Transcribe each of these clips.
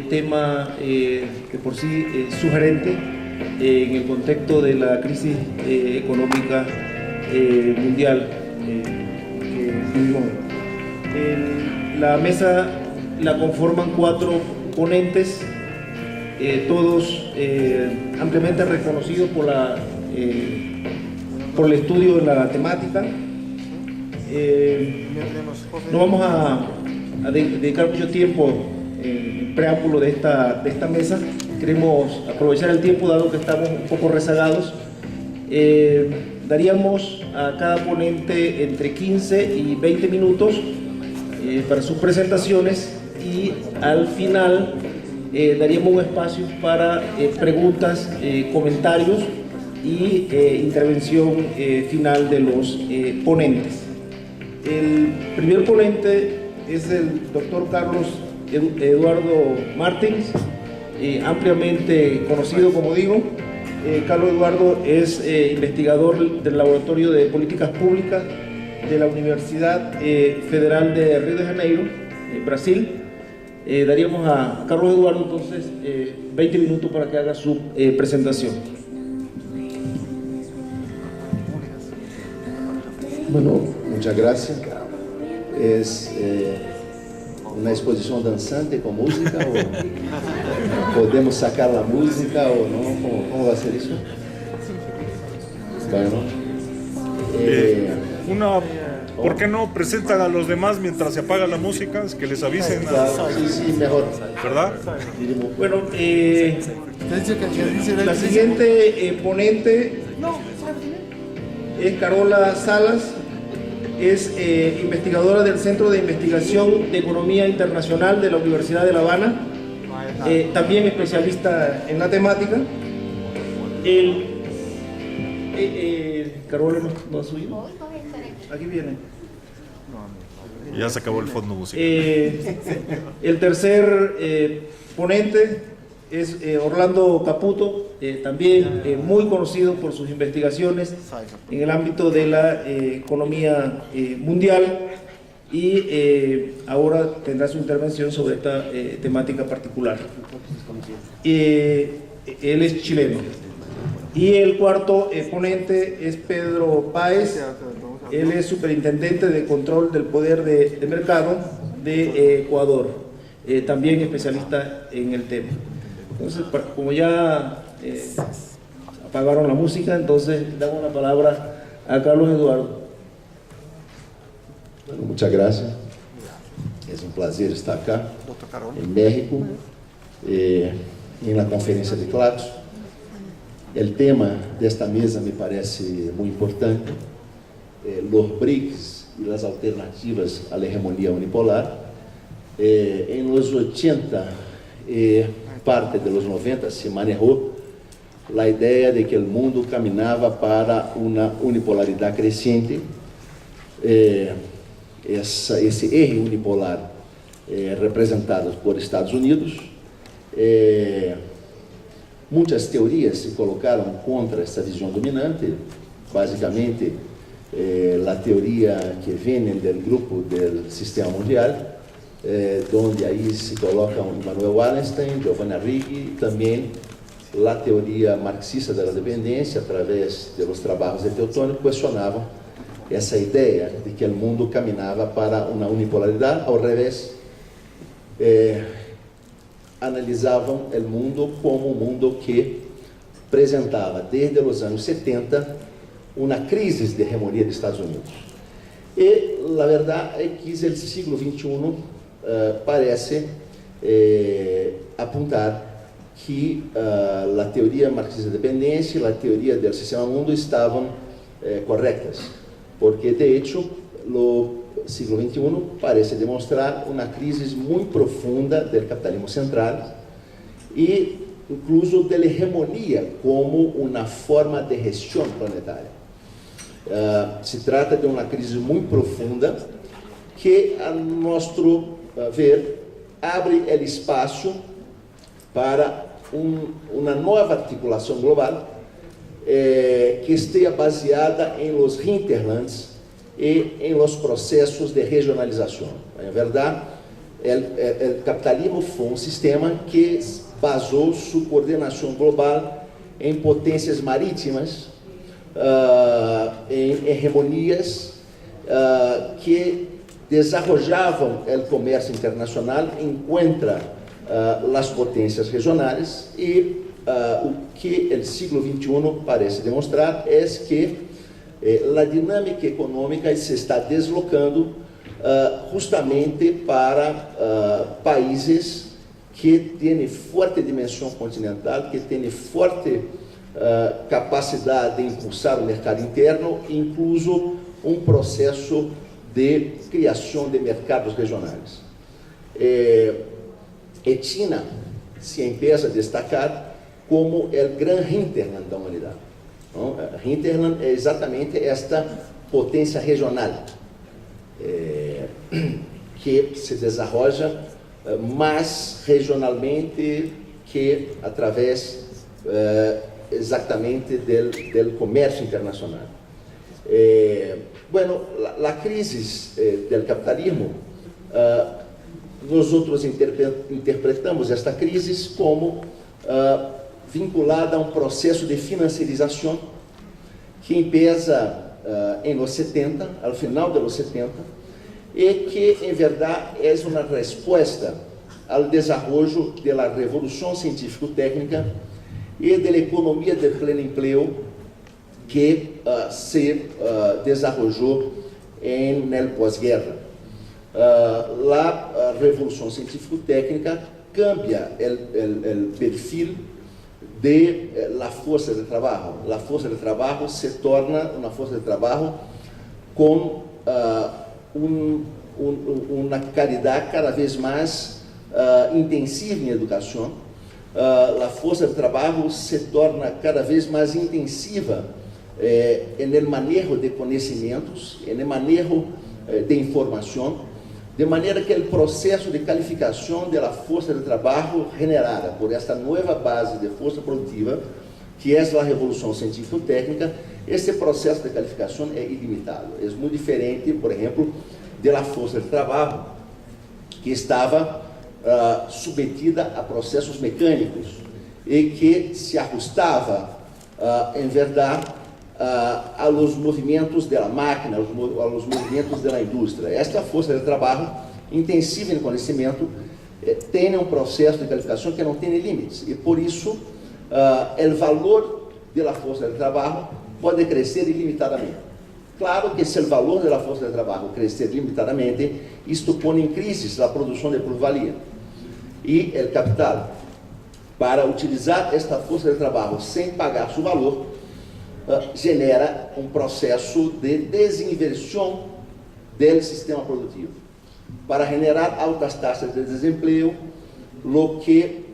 Tema que por sí es sugerente en el contexto de la crisis económica mundial que vivimos. La mesa la conforman 4 ponentes, todos ampliamente reconocidos por el estudio de la temática. No vamos a dedicar mucho tiempo en el preámbulo de esta mesa. Queremos aprovechar el tiempo dado que estamos un poco rezagados. Daríamos a cada ponente entre 15 y 20 minutos para sus presentaciones y al final daríamos un espacio para preguntas, comentarios y intervención final de los ponentes. El primer ponente es el doctor Carlos Eduardo Martins, ampliamente conocido, como digo. Carlos Eduardo es investigador del Laboratorio de Políticas Públicas de la Universidad Federal de Río de Janeiro, Brasil. Daríamos a Carlos Eduardo entonces 20 minutos para que haga su presentación. Bueno, muchas gracias. Es una exposición danzante con música o podemos sacar la música o no, ¿cómo va a ser eso? Bueno, ¿por qué no presentan a los demás mientras se apaga la música? Es que les avisen. Claro, sí, mejor. ¿Verdad? Bueno, la siguiente ponente es Carola Salas. Es investigadora del Centro de Investigación de Economía Internacional de la Universidad de La Habana, también especialista en la temática. Carola no ha subido. Aquí viene. Ya se acabó el fondo musical. El tercer ponente es Orlando Caputo, también muy conocido por sus investigaciones en el ámbito de la economía mundial y ahora tendrá su intervención sobre esta temática particular. Él es chileno. Y el cuarto ponente es Pedro Páez. Él es superintendente de control del poder de mercado de Ecuador, también especialista en el tema. Entonces, como ya apagaron la música, entonces damos la palabra a Carlos Eduardo. Bueno, muchas gracias. Es un placer estar acá en México, en la conferencia de Claxo. El tema de esta mesa me parece muy importante, los BRICS y las alternativas a la hegemonía unipolar. En los 80, parte de los 90, se manejó la idea de que el mundo caminaba para una unipolaridad creciente. Ese eje unipolar representado por Estados Unidos. Muchas teorías se colocaron contra esta visión dominante, básicamente la teoría que viene del grupo del sistema mundial, donde ahí se colocan Immanuel Wallenstein, Giovanni Arrighi, y también la teoría marxista de la dependencia a través de los trabajos de Teutônio, cuestionaban esa idea de que el mundo caminaba para una unipolaridad. Al revés, analizaban el mundo como un mundo que presentaba desde los años 70 una crisis de hegemonía de Estados Unidos. Y la verdad es que el siglo XXI parece apuntar que la teoría marxista de dependencia y la teoría del sistema mundo estaban correctas, porque de hecho el siglo XXI parece demostrar una crisis muy profunda del capitalismo central e incluso de la hegemonía como una forma de gestión planetaria. Se trata de una crisis muy profunda que, a nuestro ver, abre el espacio para una nueva articulación global que esté baseada en los hinterlands y en los procesos de regionalización. En verdad, o capitalismo foi um sistema que basou sua coordenação global em potências marítimas, em hegemonias que desarrollavam o comércio internacional encontra as potências regionais e o que o século XXI parece demonstrar é que a dinâmica econômica se está deslocando justamente para países que têm forte dimensão continental, que têm forte capacidade de impulsar o mercado interno, incluso um processo de criação de mercados regionais. E China se empieza a destacar como o grande hinterland da humanidade. Não? Hinterland é exatamente esta potência regional que se desenvolve mais regionalmente que através exatamente do comércio internacional. Bueno, a crise do capitalismo, nós outros interpretamos esta crise como vinculada a um processo de financiarização que empieza em los 70, ao final dos 70, e que, em verdade, é uma resposta ao desenvolvimento da revolução científico-técnica e da economia de pleno emprego que se desenvolveu no pós-guerra. A revolução científico-técnica cambia o perfil de la força de trabalho. A força de trabalho se torna uma força de trabalho com uma qualidade cada vez mais intensiva em educação. A força de trabalho se torna cada vez mais intensiva no manejo de conhecimentos, no manejo de informação, de maneira que o processo de qualificação da força de trabalho generada por esta nova base de força produtiva, que é a revolução científico-técnica, esse processo de qualificação é ilimitado. É muito diferente, por exemplo, da força de trabalho que estava submetida a processos mecânicos e que se ajustava, em verdade, a los movimentos da máquina, a los movimentos da indústria. Esta força de trabalho intensiva em conhecimento tem um processo de qualificação que não tem limites e por isso o valor da força de trabalho pode crescer ilimitadamente. Claro que se o valor da força de trabalho crescer limitadamente, isto põe em crise a produção de plusvalia e o capital, para utilizar esta força de trabalho sem pagar seu valor, genera um processo de desinversão do sistema produtivo, para generar altas taxas de desemprego, o que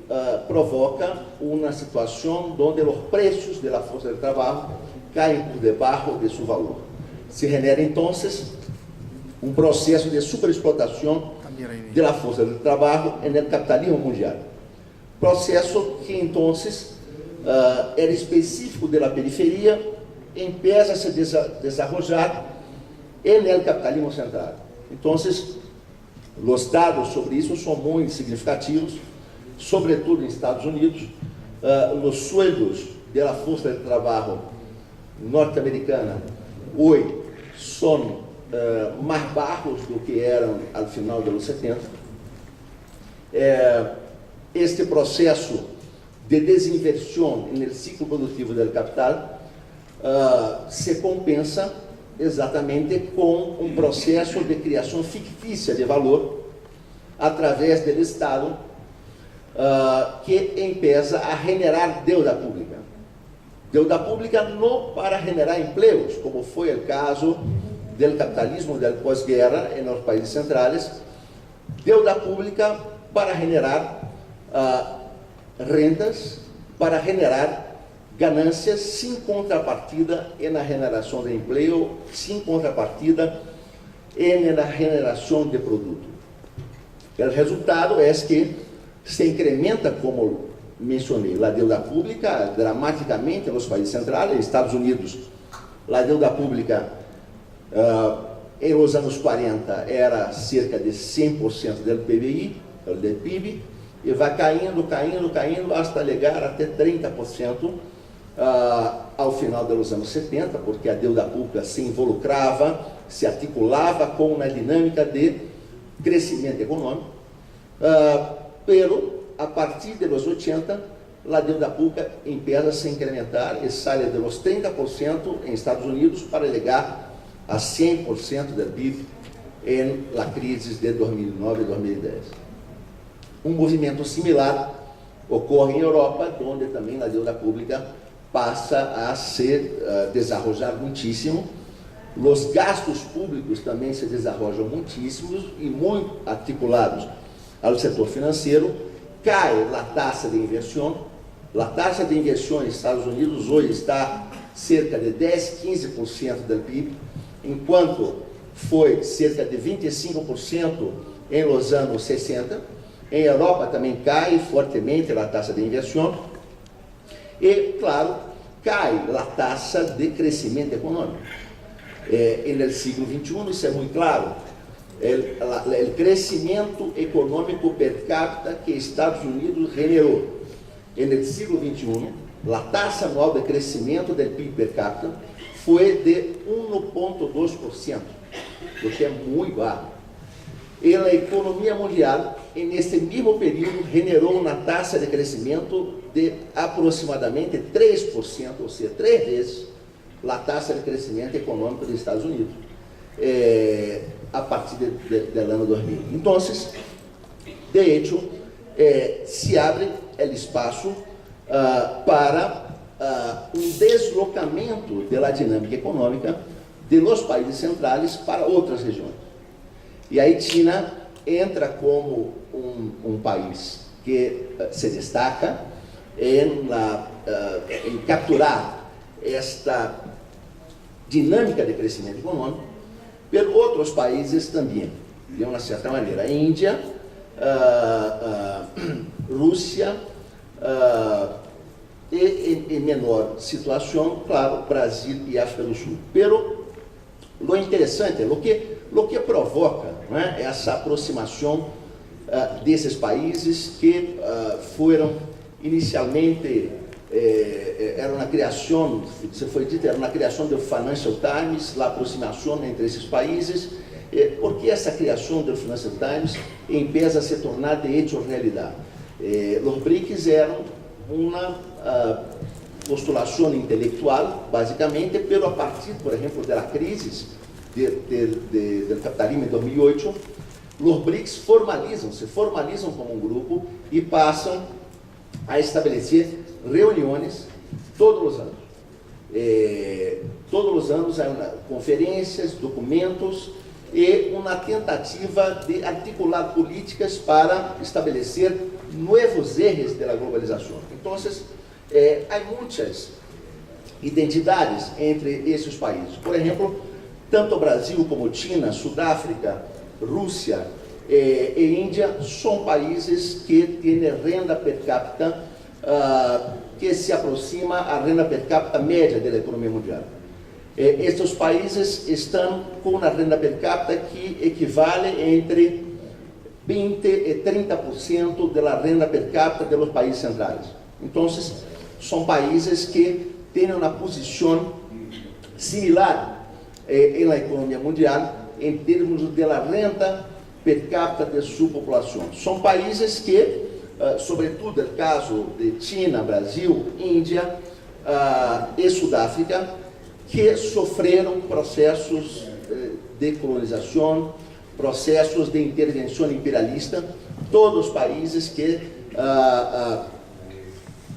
provoca uma situação onde os preços da força de trabalho caem por debaixo de seu valor. Se genera então um processo de superexplotação da força de trabalho no capitalismo mundial. Processo que então era específico da periferia, empieza a se desenvolver no capitalismo central. Então, os dados sobre isso são muito significativos, sobretudo nos Estados Unidos. Os sueldos da força de trabalho norte-americana hoje são mais baixos do que eram ao final dos 70. Este processo de desinversão no ciclo produtivo do capital se compensa exatamente com um processo de criação fictícia de valor através do Estado que empieza a generar deuda pública. Deuda pública não para generar empregos, como foi o caso do capitalismo do pós-guerra nos países centrais, deuda pública para generar rendas, para generar ganâncias sem contrapartida na geração de emprego, sem contrapartida na geração de produto. O resultado é que se incrementa, como mencionei, a deuda pública dramaticamente nos países centrais. Estados Unidos, a deuda pública em los anos 40 era cerca de 100% do PBI, do PIB, e vai caindo, hasta chegar até 30% ao final dos anos 70, porque a deuda pública se involucrava, se articulava com uma dinâmica de crescimento econômico, pero a partir de los 80, a deuda pública empieza a se incrementar e sai de los 30% em Estados Unidos para chegar a 100% do PIB em la crise de 2009 e 2010. Um movimento similar ocorre em Europa, onde também a deuda pública passa a se desenvolver muitíssimo. Os gastos públicos também se desenvolvem muitíssimos e muito articulados ao setor financeiro. Cai a taxa de inversão. A taxa de inversão nos Estados Unidos hoje está cerca de 10-15% do PIB, enquanto foi cerca de 25% em los anos 60. Em Europa também cai fortemente a taxa de inversão. E, claro, cai a taxa de crescimento econômico. No século XXI, isso é muito claro. O crescimento econômico per capita que Estados Unidos generou no século XXI, a taxa anual de crescimento do PIB per capita foi de 1,2%, o que é muito baixo. E a economia mundial, nesse mesmo período, generou uma taxa de crescimento de aproximadamente 3%, ou seja, 3 vezes a taxa de crescimento econômico dos Estados Unidos, a partir do ano 2000. Então, de hecho, se abre o espaço para um deslocamento da dinâmica econômica de los países centrais para outras regiões. E aí China entra como um país que se destaca em capturar esta dinâmica de crescimento econômico, pero outros países também, de uma certa maneira. Índia, Rússia, e em menor situação, claro, Brasil e África do Sul. Pero lo interessante, lo que provoca, não é, essa aproximação desses países que foram inicialmente era uma criação, se foi dito, era uma criação do Financial Times, a aproximação entre esses países, porque essa criação do Financial Times empieza a se tornar de hecho realidade. Os BRICS eram uma postulação intelectual, basicamente, pero a partir, por exemplo, da crise do capitalismo em 2008, os BRICS se formalizam como um grupo e passam a estabelecer reuniões todos os anos. Todos os anos há conferências, documentos e uma tentativa de articular políticas para estabelecer novos ejes da globalização. Então, há muitas identidades entre esses países. Por exemplo, tanto o Brasil como China, Sudáfrica, Rússia e Índia são países que têm renda per capita que se aproxima à renda per capita média da economia mundial. Estes países estão com uma renda per capita que equivale entre 20 e 30% da renda per capita dos países centrais. Então, são países que têm uma posição similar na economia mundial em termos da renda per capita de sua população. São países que, sobretudo no caso de China, Brasil, Índia e Sudáfrica, que sofreram processos de colonização, processos de intervenção imperialista, todos os países que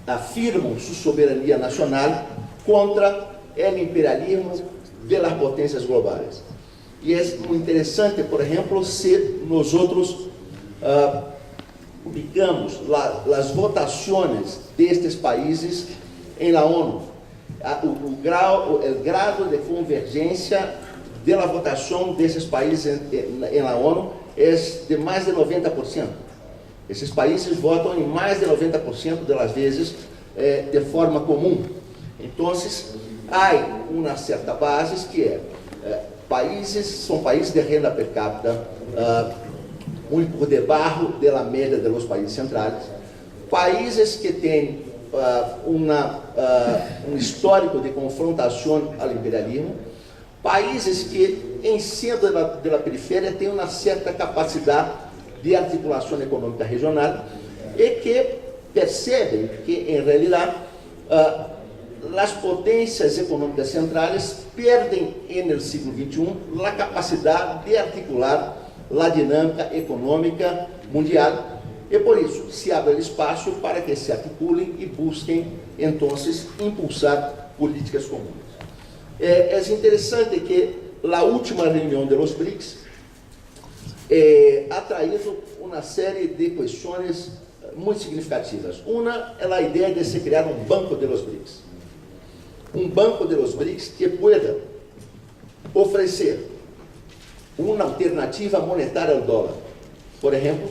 afirmam sua soberania nacional contra o imperialismo das potências globais. E é muito interessante, por exemplo, se nós outros ubicamos as votações destes países em la ONU, o grado de convergência da votação desses países em la ONU é de mais de 90%. Esses países votam em mais de 90% das vezes de forma comum. Então, há uma certa base que são países de renda per capita muito por debaixo da média dos países centrais, países que têm um histórico de confrontação ao imperialismo, países que, em cima da periferia, têm uma certa capacidade de articulação econômica regional e que percebem que, em realidade, as potências econômicas centrais perdem, no século XXI, a capacidade de articular a dinâmica econômica mundial e, por isso, se abre espaço para que se articulem e busquem, então, impulsar políticas comuns. É interessante que a última reunião dos BRICS ha traído uma série de questões muito significativas. Uma é a ideia de se criar um banco de los BRICS. Um banco de los BRICS que pueda oferecer uma alternativa monetária ao dólar, por exemplo,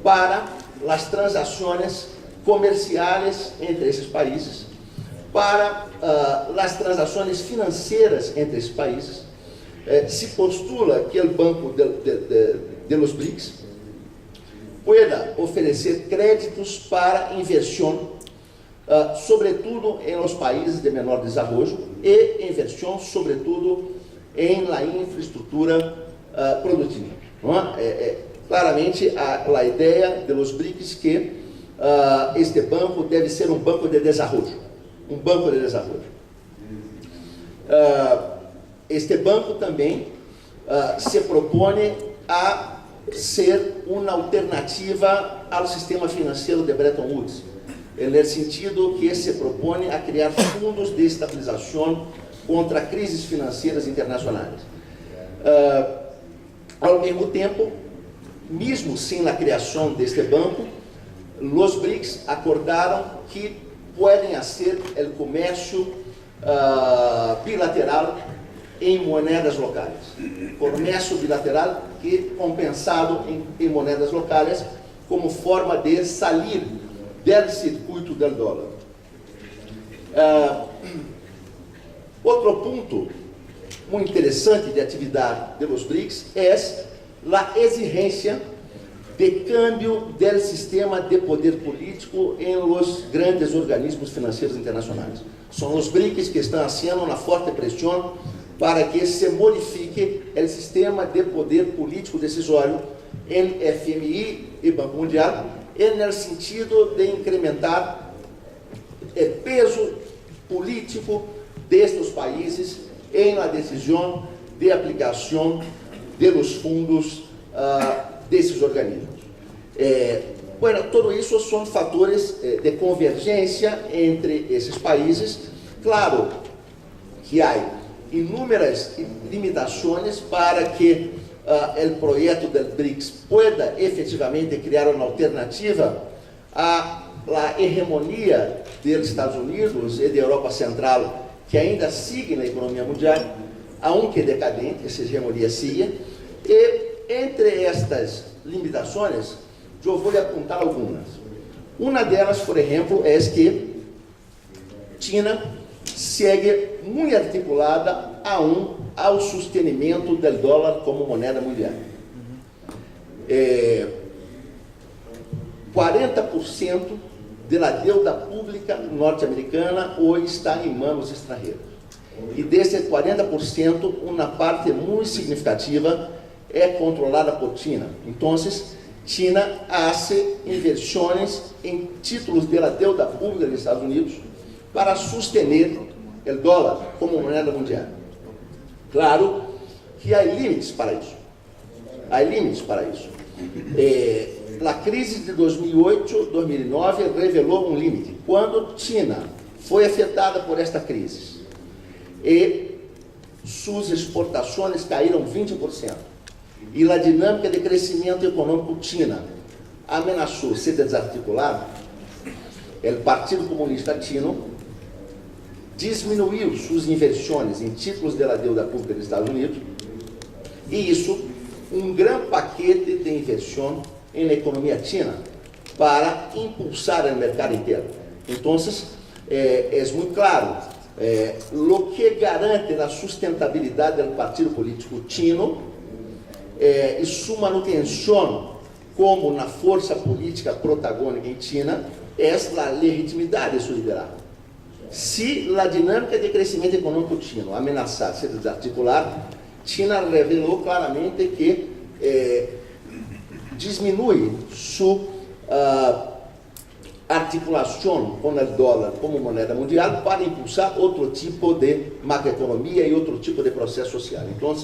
para as transações comerciais entre esses países, para as transações financeiras entre esses países. Se postula que o Banco de los BRICS pueda oferecer créditos para inversão, sobretudo em los países de menor desenvolvimento, e inversão, sobretudo, em la infraestrutura produtiva. Claramente, a ideia de los BRICS que este banco deve ser um banco de desenvolvimento. Um banco de desenvolvimento. Este banco também se propõe a ser uma alternativa ao sistema financeiro de Bretton Woods, no sentido que se propõe a criar fundos de estabilização contra crises financeiras internacionais. Ao mesmo tempo, mesmo sem a criação deste banco, os BRICS acordaram que podem fazer o comércio bilateral em moedas locais. Comércio bilateral que compensado em moedas locais como forma de sair do circuito do dólar. Outro ponto muito interessante de atividade de los BRICS é a exigência de câmbio do sistema de poder político em los grandes organismos financeiros internacionais. São os BRICS que estão fazendo uma forte pressão para que se modifique o sistema de poder político decisório em FMI e Banco Mundial, no sentido de incrementar o peso político destes países em la decisão de aplicação dos fundos desses organismos. Tudo isso são fatores de convergência entre esses países. Claro que há inúmeras limitações para que o projeto do BRICS pueda efetivamente criar uma alternativa à hegemonia dos Estados Unidos e da Europa Central, que ainda sigue na economia mundial, aunque decadente, essa hegemonia sigue. E entre estas limitações, eu vou apontar algumas. Uma delas, por exemplo, é que China segue muito articulada ao sustentamento do dólar como moeda mundial. 40% da dívida pública norte-americana hoje está em mãos estrangeiras. E desses 40%, uma parte muito significativa é controlada por China. Então, China faz inversões em títulos da dívida pública dos Estados Unidos para sustentar o dólar como moeda mundial. Claro que há limites para isso. Há limites para isso. A crise de 2008, 2009 revelou um limite. Quando China foi afetada por esta crise e suas exportações caíram 20%, e a dinâmica de crescimento econômico China ameaçou ser desarticulada, o Partido Comunista Chino diminuiu suas inversões em títulos da dívida pública dos Estados Unidos, e isso, um grande paquete de inversão na economia china para impulsar o mercado inteiro. Então, é muito claro Lo que garante a sustentabilidade do partido político chino e sua manutenção como na força política protagônica em China é a legitimidade de seu liderazgo. Se a dinâmica de crescimento econômico chino ameaçar se desarticular, China revelou claramente que diminui sua articulação com o dólar como moneda mundial para impulsar outro tipo de macroeconomia e outro tipo de processo social. Então,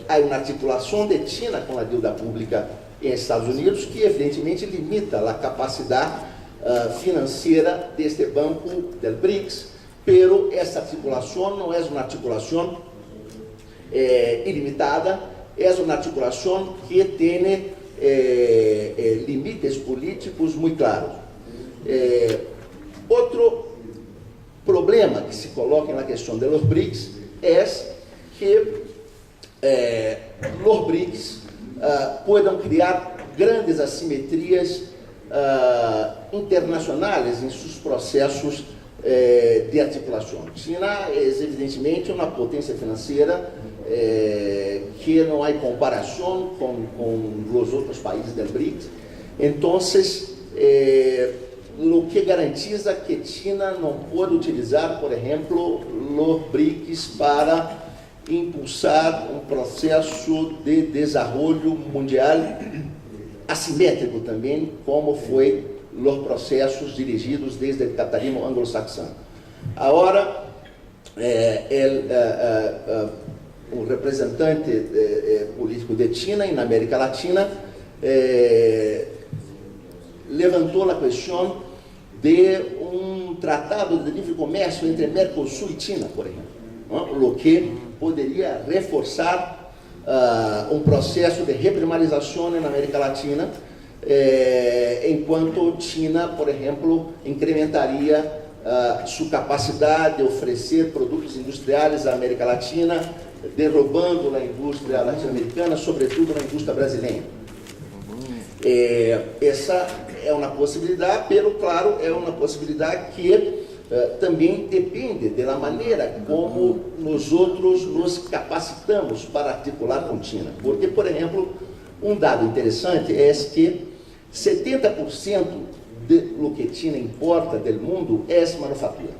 há uma articulação de China com a dívida pública em Estados Unidos que evidentemente limita a capacidade financeira deste banco del BRICS, pero essa articulação não é uma articulação ilimitada, é uma articulação que tem limites políticos muito claros. Outro problema que se coloca na questão dos BRICS é que os BRICS podem criar grandes assimetrias internacionais em seus processos de articulação. China é evidentemente uma potência financeira que não há comparação com os outros países do BRICS. Então, o que garantiza que China não pode utilizar, por exemplo, os BRICS para impulsar um processo de desenvolvimento mundial assimétrico também, como foi os processos dirigidos desde o capitalismo anglo-saxão. Agora, o representante político de China na América Latina levantou a questão de um tratado de livre comércio entre Mercosul e China, por exemplo, o que poderia reforçar um processo de reprimarização na América Latina, enquanto China, por exemplo, incrementaria sua capacidade de oferecer produtos industriais à América Latina, derrubando a indústria latino-americana, sobretudo na indústria brasileira. Essa é uma possibilidade, pero claro, é uma possibilidade que também depende da maneira como nós outros nos capacitamos para articular com China. Porque, por exemplo, um dado interessante é que 70% do que China importa do mundo é manufatura.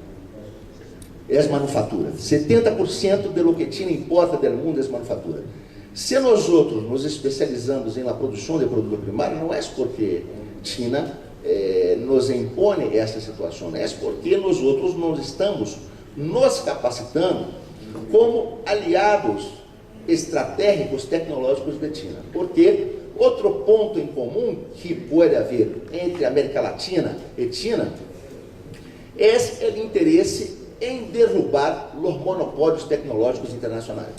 70% do que China importa do mundo é manufatura. Se nós outros nos especializamos na produção de produto primário, não é porque China nos impõe essa situação, é porque nós outros não estamos nos capacitando como aliados estratégicos tecnológicos de China. Porque outro ponto em comum que pode haver entre a América Latina e China é o interesse em derrubar os monopólios tecnológicos internacionais.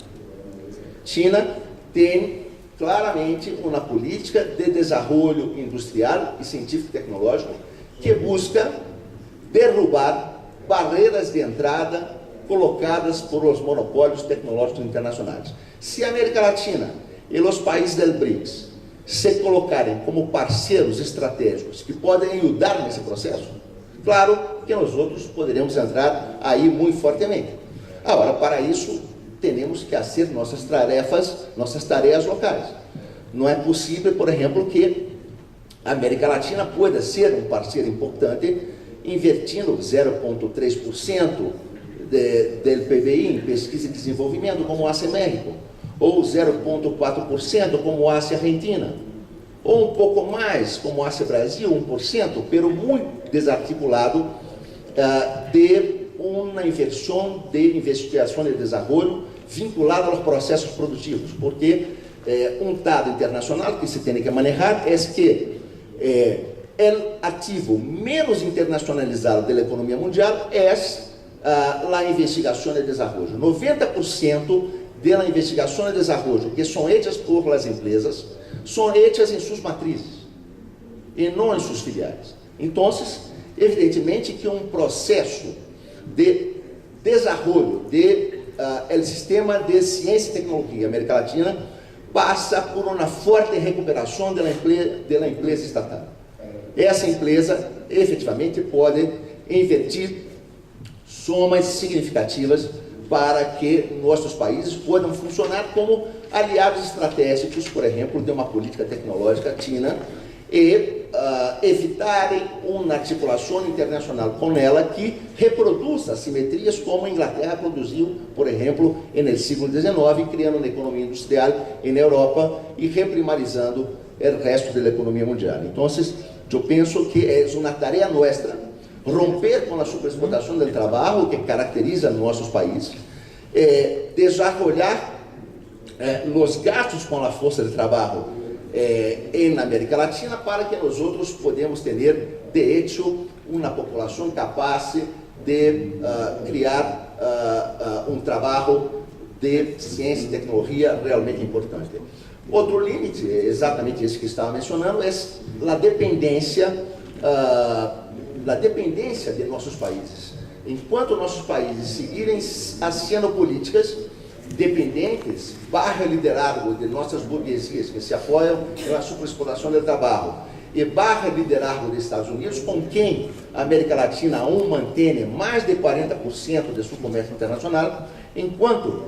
China tem claramente uma política de desenvolvimento industrial e científico-tecnológico que busca derrubar barreiras de entrada colocadas por os monopólios tecnológicos internacionais. Se a América Latina e os países do BRICS se colocarem como parceiros estratégicos que podem ajudar nesse processo, claro que nós outros poderemos entrar aí muito fortemente. Agora, para isso, temos que fazer nossas tareas locais. Não é possível, por exemplo, que a América Latina pueda ser um parceiro importante, investindo 0,3% do PBI em pesquisa e desenvolvimento, como hace México, ou 0,4%, como hace Argentina, ou um pouco mais, como hace Brasil, 1%, pero muito desarticulado de uma inversão de investigação e desenvolvimento vinculada aos processos produtivos, porque um dado internacional que se tem que manejar é que o ativo menos internacionalizado da economia mundial é a investigação e desenvolvimento. 90% da investigação e desenvolvimento que são feitas por as empresas são feitas em suas matrizes e não em suas filiais. Então, evidentemente que um processo de desenvolvimento do sistema de ciência e tecnologia América Latina passa por uma forte recuperação da empresa estatal. Essa empresa efetivamente pode investir são mais significativas para que nossos países possam funcionar como aliados estratégicos, por exemplo, de uma política tecnológica china e evitarem uma articulação internacional com ela que reproduza assimetrias como a Inglaterra produziu, por exemplo, no século XIX, criando uma economia industrial na Europa e reprimarizando o resto da economia mundial. Então, eu penso que é uma tarefa nossa romper com a superexplotação do trabalho que caracteriza nossos países, desenvolver os gastos com a força de trabalho na América Latina para que nós outros podemos ter, de hecho, uma população capaz de criar um trabalho de ciência e tecnologia realmente importante. Outro limite, exatamente esse que estava mencionando, é a dependência de nossos países. Enquanto nossos países seguirem sendo políticas dependentes, barra liderazgo de nossas burguesias que se apoiam na superexploração do trabalho e barra liderazgo dos Estados Unidos, com quem a América Latina aún mantém mais de 40% de seu comércio internacional, enquanto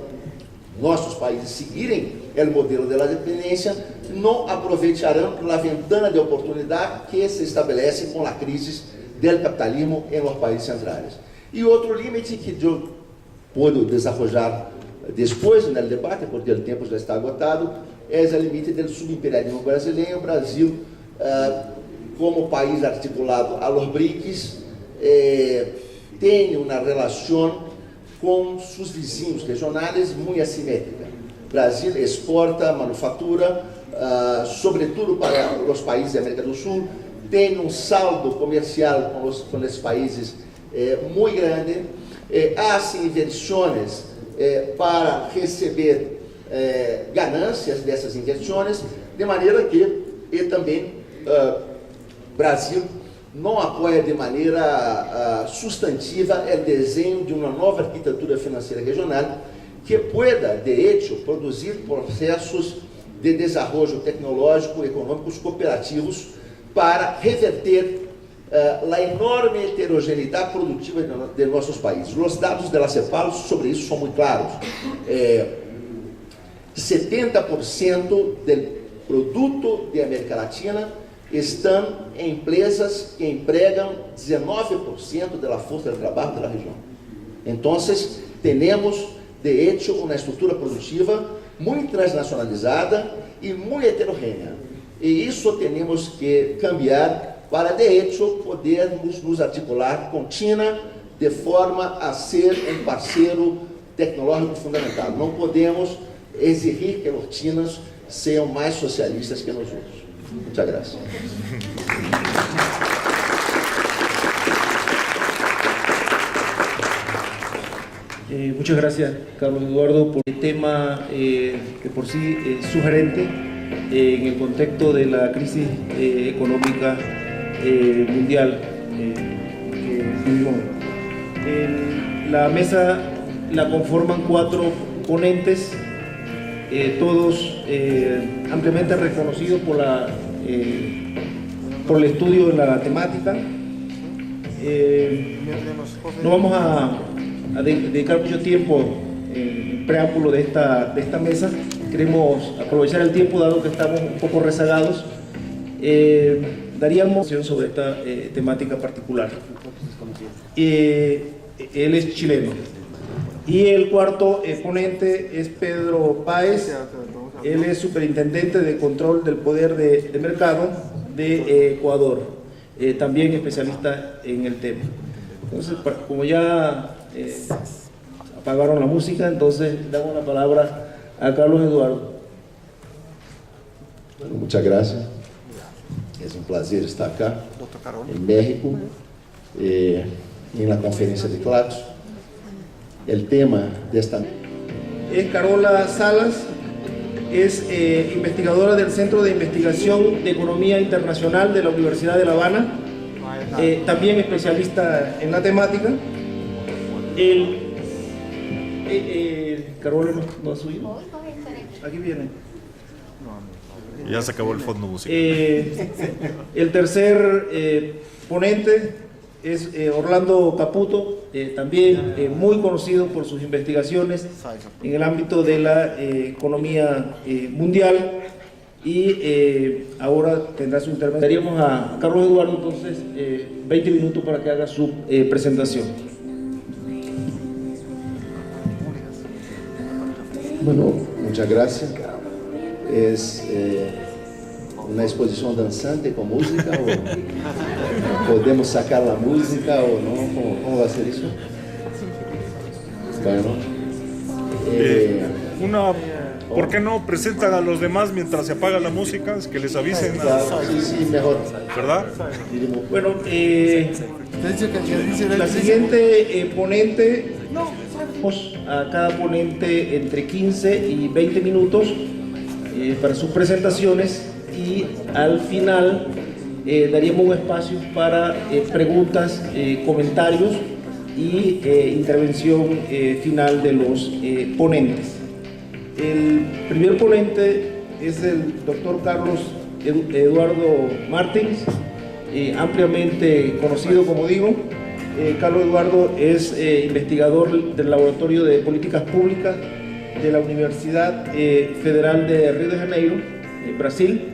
nossos países seguirem o modelo da dependência, não aproveitarão a ventana de oportunidade que se estabelece com a crise do capitalismo em los países centrais. E outro limite que eu puedo desenvolver depois no debate, porque o tempo já está agotado, é o limite do subimperialismo brasileiro. O Brasil, como país articulado a los BRICS, tem uma relação com seus vizinhos regionais muito assimétrica. O Brasil exporta manufatura, sobretudo para os países da América do Sul, tem um saldo comercial com os países muito grande, há inversões para receber ganâncias dessas inversões, de maneira que também Brasil não apoia de maneira substantiva o desenho de uma nova arquitetura financeira regional que pueda, de hecho, produzir processos de desenvolvimento tecnológico e econômicos cooperativos para reverter a enorme heterogeneidade produtiva de nossos países. Os dados da CEPAL sobre isso são muito claros. 70% do produto da América Latina estão em empresas que empregam 19% da força de trabalho da região. Então, temos, de hecho, uma estrutura produtiva muito transnacionalizada e muito heterogênea. E isso temos que cambiar para, de hecho, podermos nos articular com China de forma a ser um parceiro tecnológico fundamental. Não podemos exigir que os chinos sejam mais socialistas que nós outros. Muchas gracias. Muchas gracias, Carlos Eduardo, por el tema que por sí es sugerente en el contexto de la crisis económica mundial que vivimos. La mesa la conforman 4 ponentes, todos ampliamente reconocidos por el estudio de la temática. No vamos a dedicar mucho tiempo en el preámbulo de esta mesa. Queremos aprovechar el tiempo, dado que estamos un poco rezagados. Daríamos sobre esta temática particular. Él es chileno. Y el cuarto ponente es Pedro Páez. Él es superintendente de control del poder de mercado de Ecuador, también especialista en el tema. Entonces, como ya apagaron la música, entonces damos la palabra a Carlos Eduardo. Bueno, muchas gracias. Es un placer estar acá en México, en la conferencia de Claxo. El tema de esta... Es Carola Salas, es investigadora del Centro de Investigación de Economía Internacional de la Universidad de La Habana, también especialista en la temática. Carola no ha subido. Aquí viene. Ya se acabó el fondo musical. El tercer ponente es Orlando Caputo. también muy conocido por sus investigaciones en el ámbito de la economía mundial, y ahora tendrá su intervención. Daríamos a Carlos Eduardo entonces 20 minutos para que haga su presentación. Bueno, muchas gracias. Es una exposición danzante con música, o podemos sacar la música o no, ¿cómo va a ser eso? Bueno, ¿por qué no presentan a los demás mientras se apaga la música? Es que les avisen. sí, mejor. ¿Verdad? Bueno, la siguiente ponente, a cada ponente entre 15 y 20 minutos para sus presentaciones, y al final daríamos un espacio para preguntas, comentarios y intervención final de los ponentes. El primer ponente es el doctor Carlos Eduardo Martins, ampliamente conocido, como digo. Carlos Eduardo es investigador del Laboratorio de Políticas Públicas de la Universidad Federal de Río de Janeiro, Brasil.